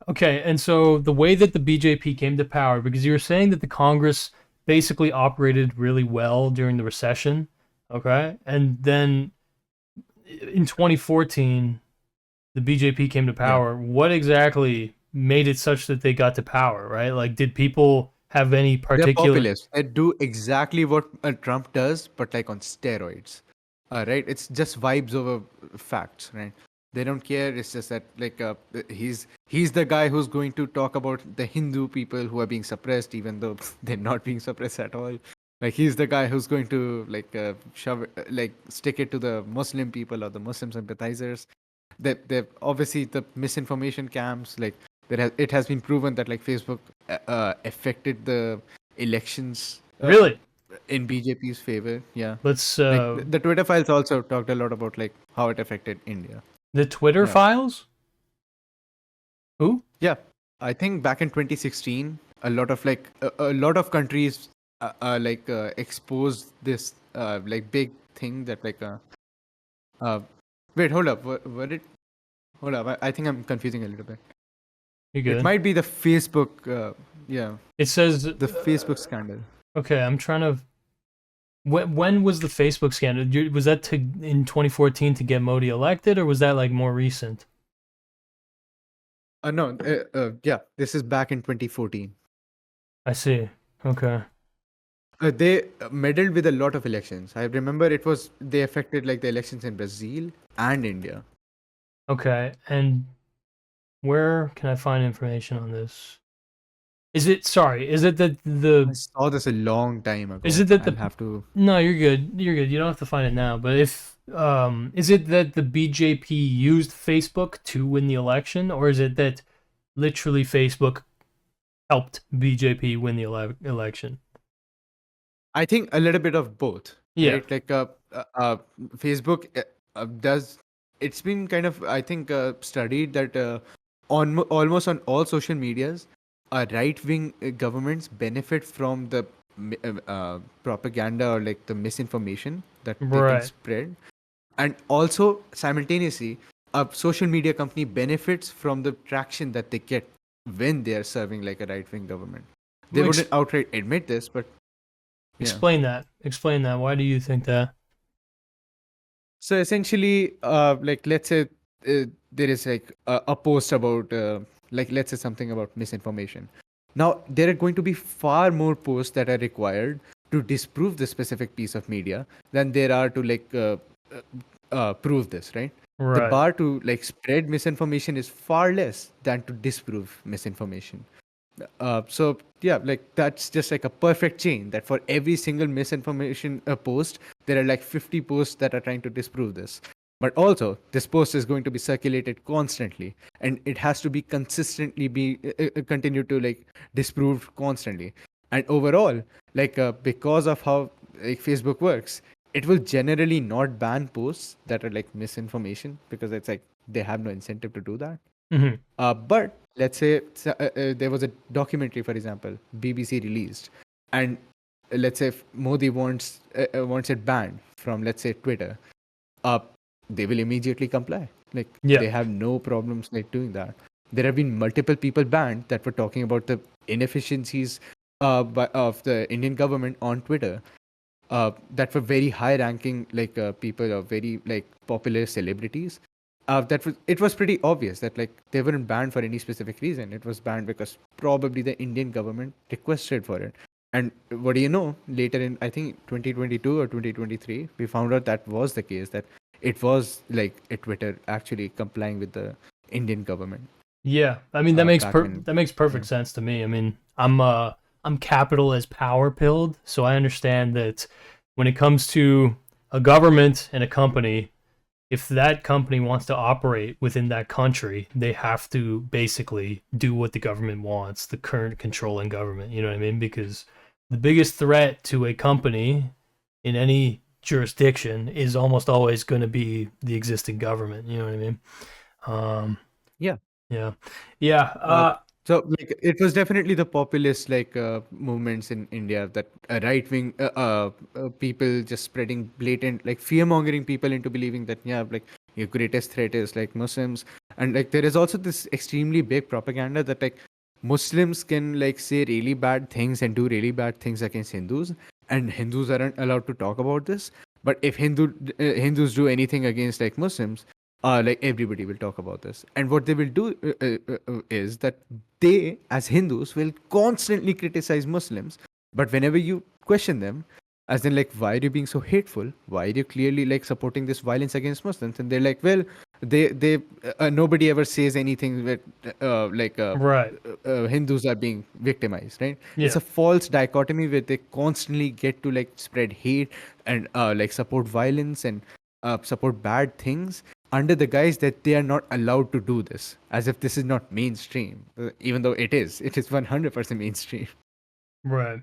Okay, and so the way that the BJP came to power, because you were saying that the Congress basically operated really well during the recession, okay, and then in 2014 the BJP came to Yeah. power. What exactly made it such that they got to power, right? Like, did people have any They're particular? populists. They do exactly what Trump does, but like on steroids. Right? It's just vibes over facts, right? They don't care. It's just that like he's the guy who's going to talk about the Hindu people who are being suppressed, even though they're not being suppressed at all. Like he's the guy who's going to like shove like stick it to the Muslim people or the Muslim sympathizers. They obviously the misinformation camps like it has been proven that like Facebook affected the elections Really? in BJP's favor. Yeah, Let's like the Twitter files also talked a lot about like how it affected India. the Twitter Yeah, files. Who? yeah. I think back in 2016, a lot of like a lot of countries exposed this like big thing that uh wait, hold up, what did hold up? I think I'm confusing a little bit. You It good? might be the Facebook, yeah, It says the Facebook scandal. okay. I'm trying to. When was the Facebook scandal? Was that in 2014 to get Modi elected, or was that like more recent? No, yeah, this is back in 2014. I see. Okay. They meddled with a lot of elections. I remember they affected like the elections in Brazil and India. Okay. And where can I find information on this? Is it sorry? I saw this a long time is ago. it that I'll the have to. no, you're good. You're good. You don't have to find it now. But if is it that the BJP used Facebook to win the election, or is it that literally Facebook helped BJP win the election? I think a little bit of both, Yeah. right? Like Facebook does. It's been kind of I think studied that on almost on all social medias, right wing governments benefit from the propaganda or like the misinformation that they can Right. spread, and also simultaneously a social media company benefits from the traction that they get when they are serving like a right wing government. They Ex- wouldn't outright admit this, but yeah. explain that. Explain that. Why do you think that? So essentially, like let's say there is like a post about like let's say something about misinformation. Now there are going to be far more posts that are required to disprove the specific piece of media than there are to prove this, right? The Right. bar to like spread misinformation is far less than to disprove misinformation. So yeah, like that's just like a perfect chain that for every single misinformation post, there are like 50 posts that are trying to disprove this. But also, this post is going to be circulated constantly, and it has to be consistently be continued to like disproved constantly. And overall, because of how like Facebook works, it will generally not ban posts that are like misinformation because it's like they have no incentive to do that. Hmm. But let's say there was a documentary, for example, BBC released, and let's say if Modi wants it banned from, let's say, Twitter, uh, they will immediately comply. Like Yeah. they have no problems like doing that. There have been multiple people banned that were talking about the inefficiencies of the Indian government on Twitter. That were very high-ranking, people or very like popular celebrities. It was pretty obvious that like they weren't banned for any specific reason. It was banned because probably the Indian government requested for it. And what do you know? Later in I think 2022 or 2023, we found out that was the case. That it was like a Twitter actually complying with the Indian government Yeah. I mean back in. that makes perfect Yeah. sense to me. I mean, I'm capital as power pilled, so I understand that when it comes to a government and a company, if that company wants to operate within that country, they have to basically do what the government wants, the current controlling government. You know what I mean? Because the biggest threat to a company in any jurisdiction is almost always going to be the existing government. You know what I mean? Um, Yeah. yeah, yeah. Uh, so like it was definitely the populist movements in India that right wing people just spreading blatant like fear mongering people into believing that yeah like your greatest threat is like Muslims. And like there is also this extremely big propaganda that like Muslims can like say really bad things and do really bad things against Hindus, and Hindus aren't allowed to talk about this. But if Hindus do anything against like Muslims, like everybody will talk about this. And what they will do is that they, as Hindus, will constantly criticize Muslims. But whenever you question them, as in like, why are you being so hateful? Why are you clearly like supporting this violence against Muslims? And they're like, well, they nobody ever says anything that Right. Hindus are being victimized, right? It's Yeah. a false dichotomy where they constantly get to like spread hate and like support violence and support bad things under the guise that they are not allowed to do this, as if this is not mainstream, even though it is. It is 100% mainstream. Right.